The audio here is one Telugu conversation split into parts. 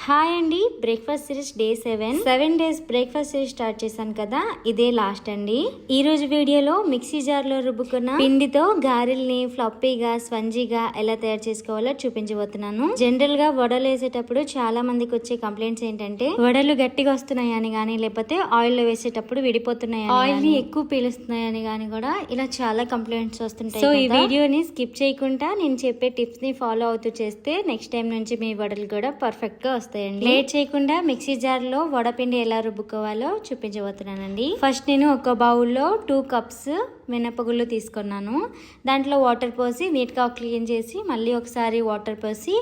హాయ్ అండి, breakfast series day 7 days breakfast series start చేశాను కదా, ఇదే లాస్ట్ అండి. ఈ రోజు వీడియోలో మిక్సీ జార్ లో రుబ్బుకున్న పిండితో గారెల్ని ఫ్లప్పీగా స్పంజీగా ఎలా తయారు చేసుకోవాలో చూపించబోతున్నాను. జనరల్ గా వడలు వేసేటప్పుడు చాలా మందికి వచ్చే కంప్లైంట్స్ ఏంటంటే వడలు గట్టిగా వస్తున్నాయని గానీ, లేకపోతే ఆయిల్ లో వేసేటప్పుడు విడిపోతున్నాయని, ఆయిల్ ని ఎక్కువ పీలుస్తున్నాయని గానీ కూడా ఇలా చాలా కంప్లైంట్స్ వస్తుంటాయి. సో ఈ వీడియోని స్కిప్ చేయకుండా నేను చెప్పే టిప్స్ ని ఫాలో అవుతూ చేస్తే నెక్స్ట్ టైం నుంచి మీ వడలు కూడా పర్ఫెక్ట్ గా వస్తాయండి. లేట్ చేయకుండా మిక్సీ జార్ లో వడపిండి ఎలా రుబ్బుకోవాలో చూపించబోతున్నానండి. ఫస్ట్ నేను ఒక బౌల్లో 2 కప్స్ మినపగుళ్ళు తీసుకున్నాను. దాంట్లో వాటర్ పోసి నీట్గా క్లీన్ చేసి మళ్ళీ ఒకసారి వాటర్ పోసి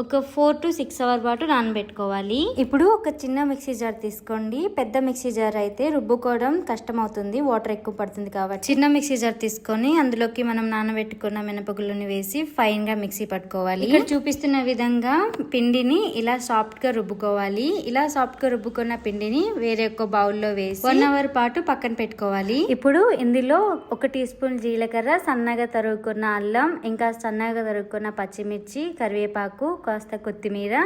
ఒక 4 to 6 hours పాటు నానబెట్టుకోవాలి. ఇప్పుడు ఒక చిన్న మిక్సీ జార్ తీసుకోండి. పెద్ద మిక్సీ జార్ అయితే రుబ్బుకోవడం కష్టం అవుతుంది, వాటర్ ఎక్కువ పడుతుంది కాబట్టి చిన్న మిక్సీ జార్ తీసుకొని అందులోకి మనం నానబెట్టుకున్న మినపగుళ్ళని వేసి ఫైన్ గా మిక్సీ పట్టుకోవాలి. ఇక్కడ చూపిస్తున్న విధంగా పిండిని ఇలా సాఫ్ట్ గా రుబ్బుకోవాలి. ఇలా సాఫ్ట్ గా రుబ్బుకున్న పిండిని వేరే ఒక బౌల్లో వేసి 1 hour పాటు పక్కన పెట్టుకోవాలి. ఇప్పుడు ఇందులో 1 టీ స్పూన్ జీలకర్ర, సన్నగా తరుగుకున్న అల్లం, ఇంకా సన్నగా తరుగుకున్న పచ్చిమిర్చి, కరివేపాకు, కాస్త కొత్తిమీర,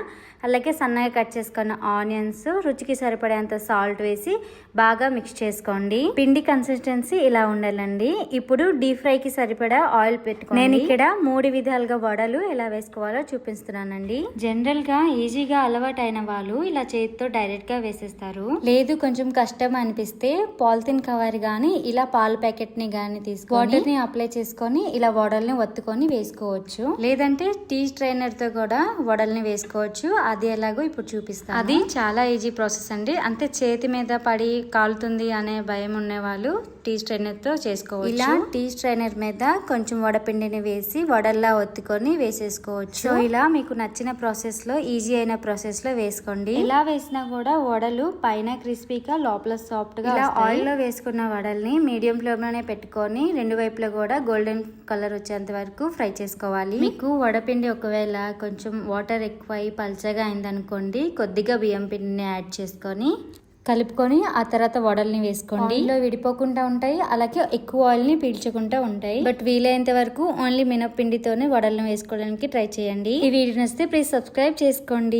అలాగే సన్నగా కట్ చేసుకున్న ఆనియన్స్, రుచికి సరిపడేంత సాల్ట్ వేసి బాగా మిక్స్ చేసుకోండి. పిండి కన్సిస్టెన్సీ ఇలా ఉండాలండి. ఇప్పుడు డీప్ ఫ్రై కి సరిపడా ఆయిల్ పెట్టుకోండి. నేను ఇక్కడ 3 విధాలుగా వడలు ఎలా వేసుకోవాలో చూపిస్తున్నానండి. జనరల్ గా ఈజీగా అలవాటు అయిన వాళ్ళు ఇలా చేతితో డైరెక్ట్ గా వేసేస్తారు. లేదు కొంచెం కష్టం అనిపిస్తే పాలిథిన్ కవర్ గానీ ఇలా పాల ప్యాకెట్ ని గానీ తీసుకొని వాటర్ ని అప్లై చేసుకొని ఇలా వడల్ని ఒత్తుకొని వేసుకోవచ్చు. లేదంటే టీ స్ట్రైనర్ తో కూడా వడల్ని వేసుకోవచ్చు. అది ఎలాగో ఇప్పుడు చూపిస్తాను. అది చాలా ఈజీ ప్రాసెస్ అండి. అంతే చేతి మీద పడి కాలుతుంది అనే భయం ఉన్న వాళ్ళు టీ స్ట్రైనర్ తో చేసుకోవచ్చు. ఇలా టీ స్ట్రైనర్ మీద కొంచెం వడపిండిని వేసి వడల్లా ఒత్తుకొని వేసేసుకోవచ్చు. సో ఇలా మీకు నచ్చిన ప్రాసెస్ లో, ఈజీ అయిన ప్రాసెస్ లో వేసుకోండి. ఇలా వేసినా కూడా వడలు పైన క్రిస్పీగా లోపల సాఫ్ట్ గా. ఇలా ఆయిల్ లో వేసుకున్న వడల్ని మీడియం ఫ్లేమ్ లోనే పెట్టుకొని 2 వైపులా కూడా గోల్డెన్ కలర్ వచ్చేంత వరకు ఫ్రై చేసుకోవాలి. మీకు వడపిండి ఒకవేళ కొంచెం వాటర్ ఎక్కువ అయి పల్చగా అయిందనుకోండి, కొద్దిగా బియ్యం పిండిని యాడ్ చేసుకొని కలుపుకొని ఆ తర్వాత వడల్ని వేసుకోండి. ఆయిల్లో విడిపోకుండా ఉంటాయి, అలాగే ఎక్కువ ఆయిల్ ని పీల్చకుండా ఉంటాయి. బట్ వీలైనంత వరకు ఓన్లీ మినప్పిండితోనే వడల్ని వేసుకోవడానికి ట్రై చేయండి. ఈ వీడియో నచ్చితే ప్లీజ్ సబ్స్క్రైబ్ చేసుకోండి.